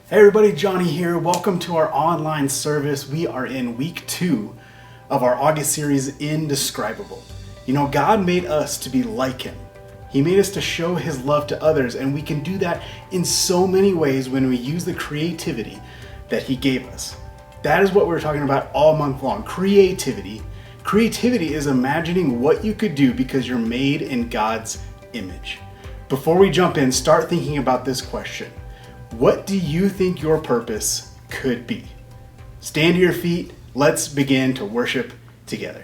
Hey everybody, Johnny here. Welcome to our online service. We are in week 2 of our August series, Indescribable. You know, God made us to be like Him. He made us to show His love to others, and we can do that in so many ways when we use the creativity that He gave us. That is what we're talking about all month long, creativity. Creativity is imagining what you could do because you're made in God's image. Before we jump in, start thinking about this question. What do you think your purpose could be? Stand to your feet. Let's begin to worship together.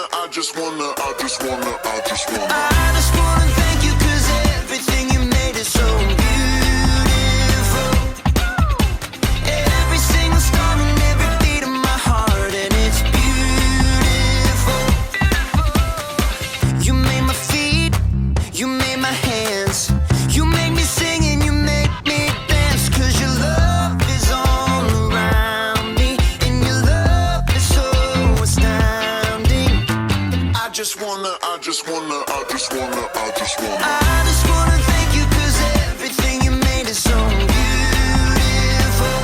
I just wanna thank you 'cause everything you made is so beautiful. Every single star and every beat of my heart, and it's beautiful. You made my feet, you made my hands, you made me sing and you make me dance, 'cause your love is all around me, and your love is so astounding. I just wanna thank you 'cause everything you made is so beautiful.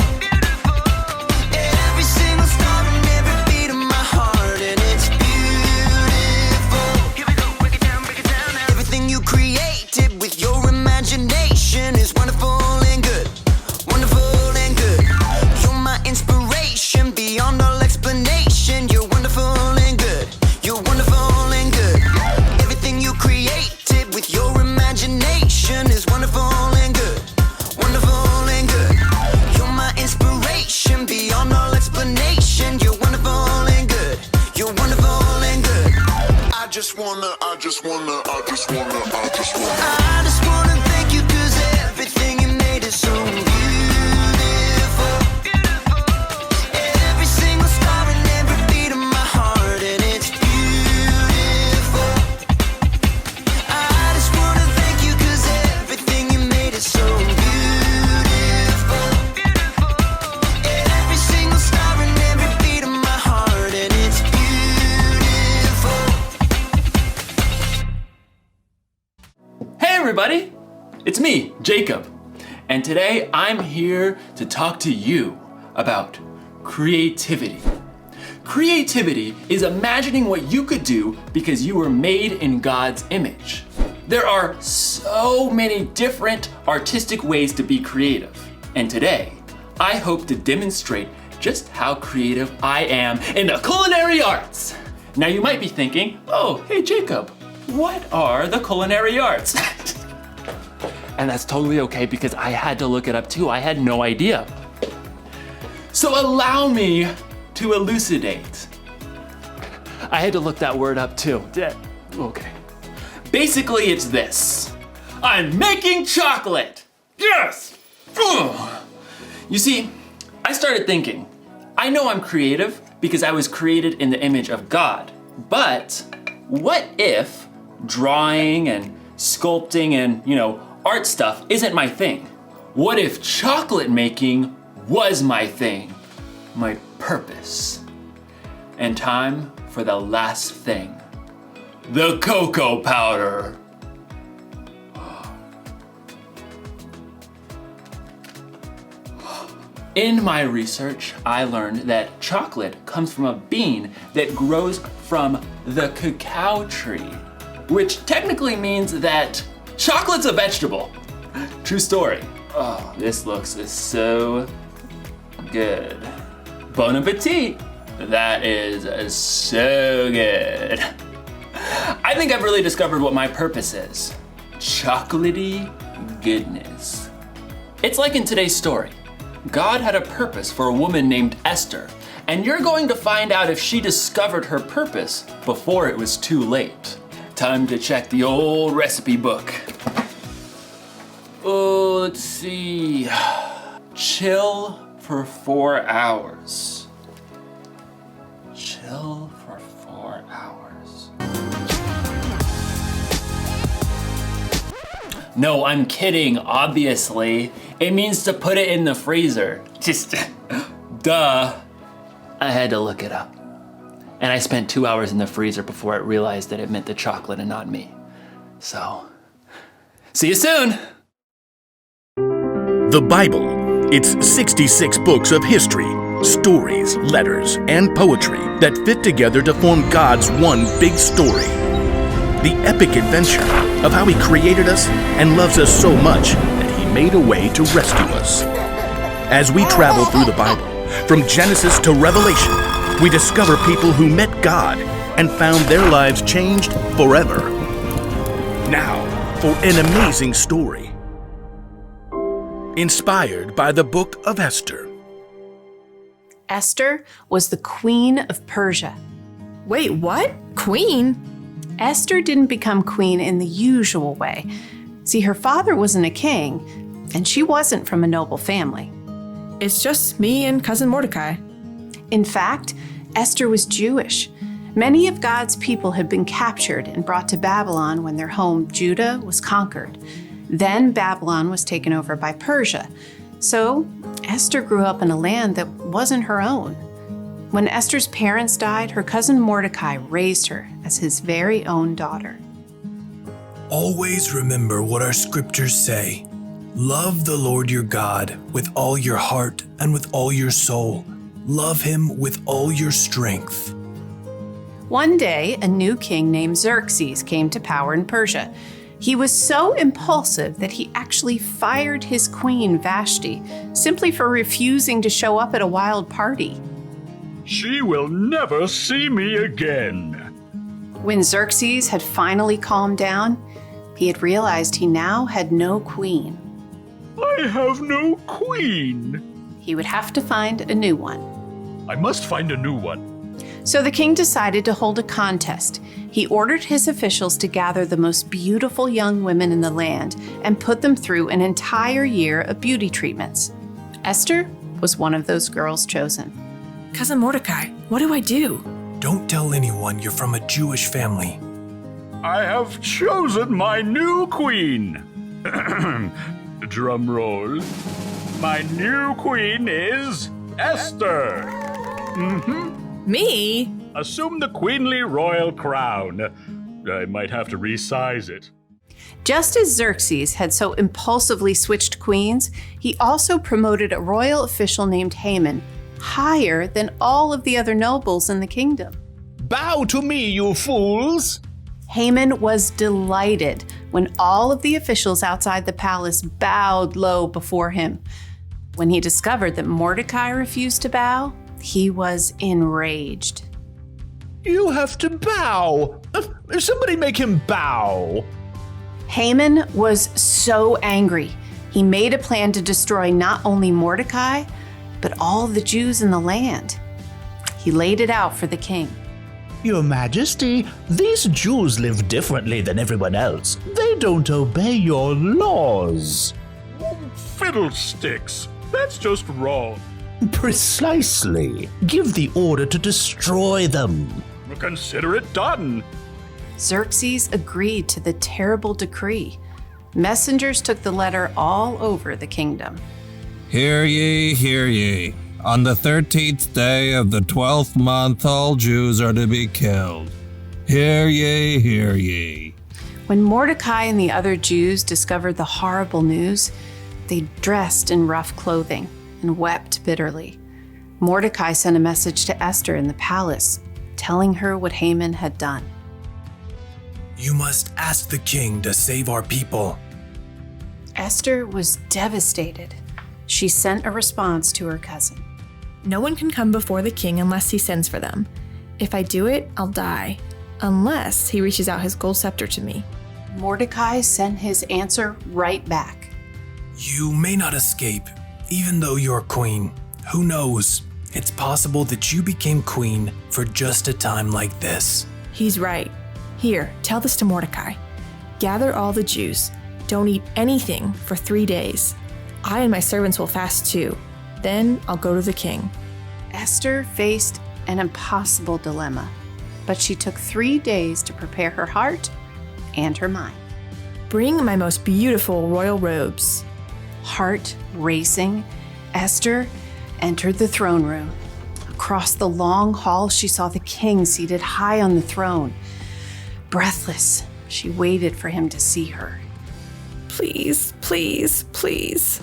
Every single star and every beat of my heart, and it's beautiful. Here we go, break it down now. Everything you created with your imagination is wonderful and good. Wonderful and good. You're my inspiration beyond all explanation. You're wonderful and good. You're wonderful and good. Everything you created with your imagination is wonderful and good. Wonderful and good. You're my inspiration beyond all explanation. You're wonderful and good. You're wonderful and good. I just wanna thank you 'cause everything you made is so beautiful. Every single star and every beat of my heart, and it's beautiful. I just wanna thank you 'cause everything you made is so beautiful. Every single star and every beat of my heart, and it's beautiful. Hey everybody, it's me, Jacob, and today I'm here to talk to you about creativity. Creativity is imagining what you could do because you were made in God's image. There are so many different artistic ways to be creative, and today I hope to demonstrate just how creative I am in the culinary arts. Now you might be thinking, oh, hey Jacob, what are the culinary arts? And that's totally okay because I had to look it up too. I had no idea. So allow me to elucidate. I had to look that word up too. Okay. Basically, it's this. I'm making chocolate. Yes! Ugh. You see, I started thinking, I know I'm creative because I was created in the image of God. But what if drawing and sculpting and, art stuff isn't my thing? What if chocolate making was my thing, my purpose? And time for the last thing, the cocoa powder. In my research, I learned that chocolate comes from a bean that grows from the cacao tree, which technically means that chocolate's a vegetable. True story. Oh, this looks so good. Bon appetit. That is so good. I think I've really discovered what my purpose is. Chocolatey goodness. It's like in today's story. God had a purpose for a woman named Esther, and you're going to find out if she discovered her purpose before it was too late. Time to check the old recipe book. Oh, let's see. Chill for 4 hours. Chill for 4 hours. No, I'm kidding, obviously. It means to put it in the freezer. Just, duh. I had to look it up. And I spent 2 hours in the freezer before I realized that it meant the chocolate and not me. So, see you soon. The Bible. It's 66 books of history, stories, letters, and poetry that fit together to form God's one big story. The epic adventure of how He created us and loves us so much that He made a way to rescue us. As we travel through the Bible, from Genesis to Revelation, we discover people who met God and found their lives changed forever. Now, for an amazing story. Inspired by the Book of Esther. Esther was the queen of Persia. Wait, what? Queen? Esther didn't become queen in the usual way. See, her father wasn't a king, and she wasn't from a noble family. It's just me and cousin Mordecai. In fact, Esther was Jewish. Many of God's people had been captured and brought to Babylon when their home, Judah, was conquered. Then Babylon was taken over by Persia. So Esther grew up in a land that wasn't her own. When Esther's parents died, her cousin Mordecai raised her as his very own daughter. Always remember what our scriptures say. Love the Lord your God with all your heart and with all your soul. Love Him with all your strength. One day, a new king named Xerxes came to power in Persia. He was so impulsive that he actually fired his queen, Vashti, simply for refusing to show up at a wild party. She will never see me again. When Xerxes had finally calmed down, he had realized he now had no queen. I have no queen. He would have to find a new one. I must find a new one. So the king decided to hold a contest. He ordered his officials to gather the most beautiful young women in the land and put them through an entire year of beauty treatments. Esther was one of those girls chosen. Cousin Mordecai, what do I do? Don't tell anyone you're from a Jewish family. I have chosen my new queen. Drum roll. My new queen is Esther. Me? Assume the queenly royal crown. I might have to resize it. Just as Xerxes had so impulsively switched queens, he also promoted a royal official named Haman higher than all of the other nobles in the kingdom. Bow to me, you fools! Haman was delighted when all of the officials outside the palace bowed low before him. When he discovered that Mordecai refused to bow, he was enraged. You have to bow! Somebody make him bow! Haman was so angry. He made a plan to destroy not only Mordecai, but all the Jews in the land. He laid it out for the king. Your Majesty, these Jews live differently than everyone else. They don't obey your laws. Fiddlesticks! That's just wrong. Precisely. Give the order to destroy them. Consider it done. Xerxes agreed to the terrible decree. Messengers took the letter all over the kingdom. Hear ye, hear ye. On the 13th day of the 12th month, all Jews are to be killed. Hear ye, hear ye. When Mordecai and the other Jews discovered the horrible news, they dressed in rough clothing and wept bitterly. Mordecai sent a message to Esther in the palace, telling her what Haman had done. You must ask the king to save our people. Esther was devastated. She sent a response to her cousin. No one can come before the king unless he sends for them. If I do it, I'll die, unless he reaches out his gold scepter to me. Mordecai sent his answer right back. You may not escape, even though you're queen. Who knows? It's possible that you became queen for just a time like this. He's right. Here, tell this to Mordecai. Gather all the Jews. Don't eat anything for 3 days. I and my servants will fast too. Then I'll go to the king. Esther faced an impossible dilemma, but she took 3 days to prepare her heart and her mind. Bring my most beautiful royal robes. Heart racing, Esther entered the throne room. Across the long hall, she saw the king seated high on the throne. Breathless, she waited for him to see her. Please, please, please.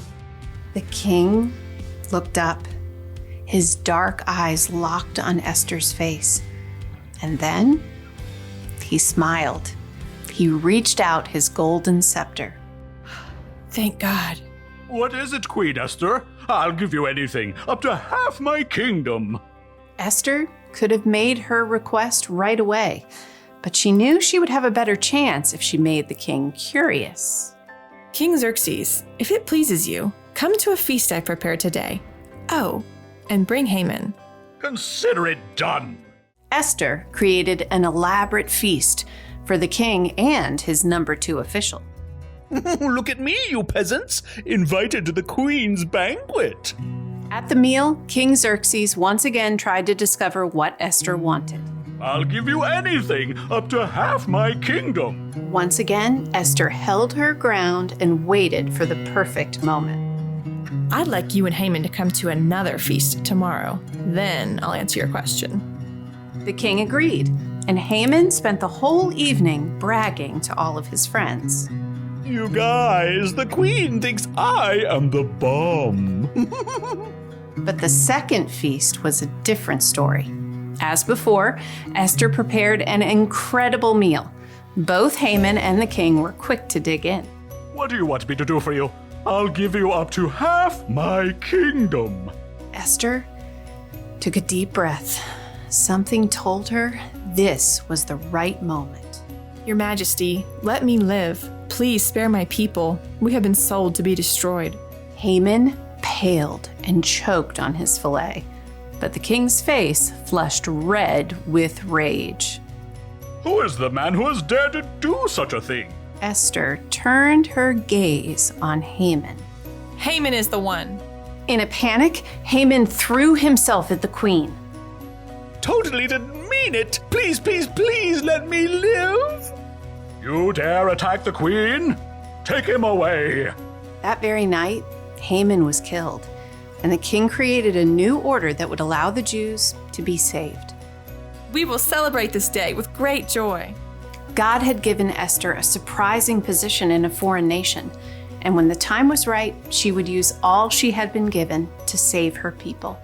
The king looked up, his dark eyes locked on Esther's face. And then he smiled. He reached out his golden scepter. Thank God. What is it, Queen Esther? I'll give you anything, up to half my kingdom. Esther could have made her request right away, but she knew she would have a better chance if she made the king curious. King Xerxes, if it pleases you, come to a feast I prepared today. Oh, and bring Haman. Consider it done. Esther created an elaborate feast for the king and his number 2 official. Look at me, you peasants, invited to the queen's banquet. At the meal, King Xerxes once again tried to discover what Esther wanted. I'll give you anything, up to half my kingdom. Once again, Esther held her ground and waited for the perfect moment. I'd like you and Haman to come to another feast tomorrow. Then I'll answer your question. The king agreed, and Haman spent the whole evening bragging to all of his friends. You guys, the queen thinks I am the bomb. But the second feast was a different story. As before, Esther prepared an incredible meal. Both Haman and the king were quick to dig in. What do you want me to do for you? I'll give you up to half my kingdom. Esther took a deep breath. Something told her this was the right moment. Your Majesty, let me live. Please spare my people. We have been sold to be destroyed. Haman paled and choked on his fillet, but the king's face flushed red with rage. Who is the man who has dared to do such a thing? Esther turned her gaze on Haman. Haman is the one. In a panic, Haman threw himself at the queen. Totally didn't mean it. Please, please, please let me live. You dare attack the queen? Take him away. That very night, Haman was killed, and the king created a new order that would allow the Jews to be saved. We will celebrate this day with great joy. God had given Esther a surprising position in a foreign nation, and when the time was right, she would use all she had been given to save her people.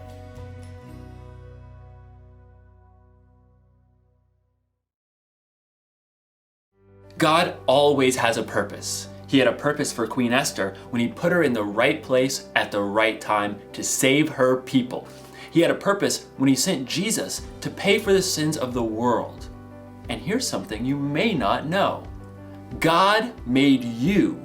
God always has a purpose. He had a purpose for Queen Esther when he put her in the right place at the right time to save her people. He had a purpose when he sent Jesus to pay for the sins of the world. And here's something you may not know. God made you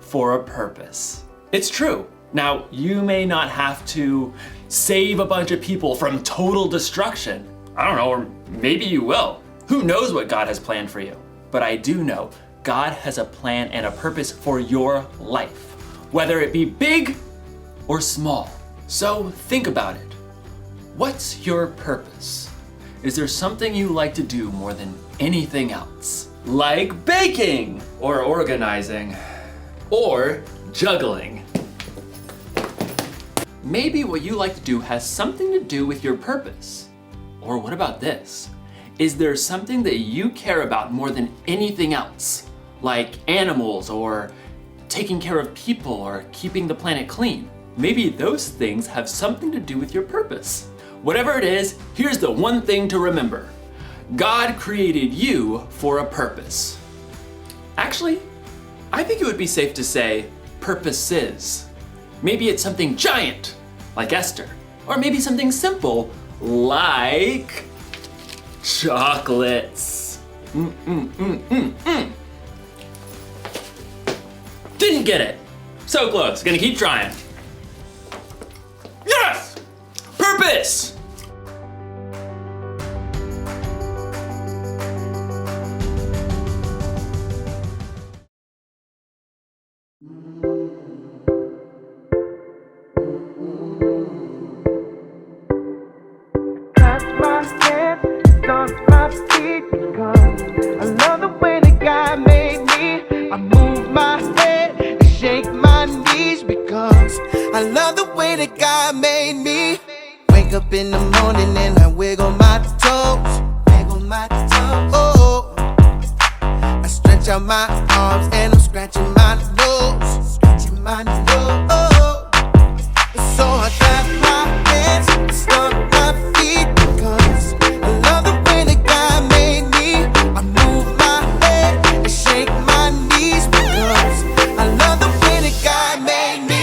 for a purpose. It's true. Now, you may not have to save a bunch of people from total destruction. I don't know, or maybe you will. Who knows what God has planned for you? But I do know God has a plan and a purpose for your life, whether it be big or small. So think about it. What's your purpose? Is there something you like to do more than anything else? Like baking, or organizing, or juggling. Maybe what you like to do has something to do with your purpose. Or what about this? Is there something that you care about more than anything else? Like animals, or taking care of people, or keeping the planet clean? Maybe those things have something to do with your purpose. Whatever it is, here's the one thing to remember. God created you for a purpose. Actually, I think it would be safe to say purposes. Maybe it's something giant, like Esther, or maybe something simple, like chocolates. Didn't get it. So close, gonna keep trying. Yes! Purpose! I love the way that God made me. Wake up in the morning and I wiggle my toes. Oh, I stretch out my arms and I'm scratching my nose. Oh, so I clap my hands, stomp my feet because I love the way that God made me. I move my head and shake my knees because I love the way that God made me.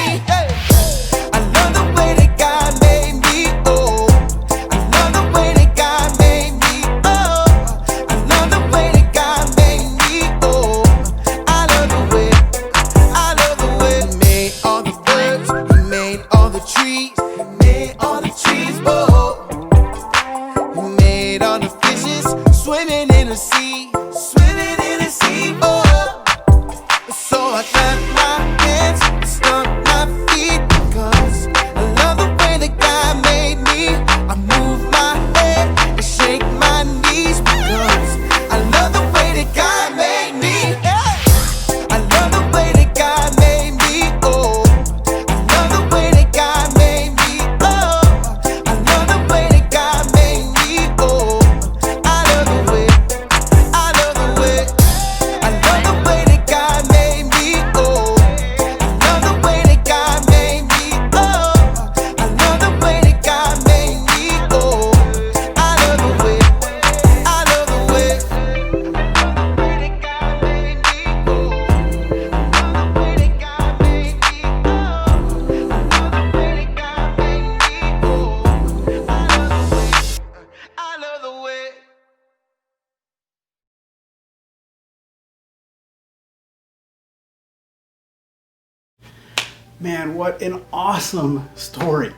Man, what an awesome story.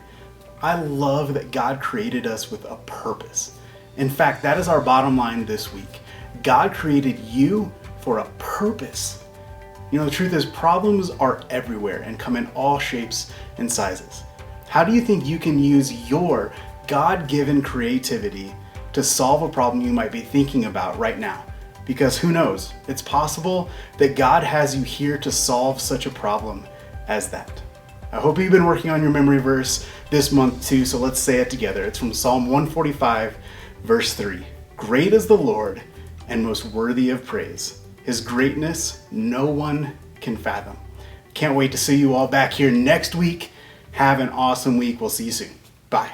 I love that God created us with a purpose. In fact, that is our bottom line this week. God created you for a purpose. You know, the truth is problems are everywhere and come in all shapes and sizes. How do you think you can use your God-given creativity to solve a problem you might be thinking about right now? Because who knows, it's possible that God has you here to solve such a problem as that. I hope you've been working on your memory verse this month too, so let's say it together. It's from Psalm 145, verse 3. Great is the Lord and most worthy of praise. His greatness no one can fathom. Can't wait to see you all back here next week. Have an awesome week. We'll see you soon. Bye.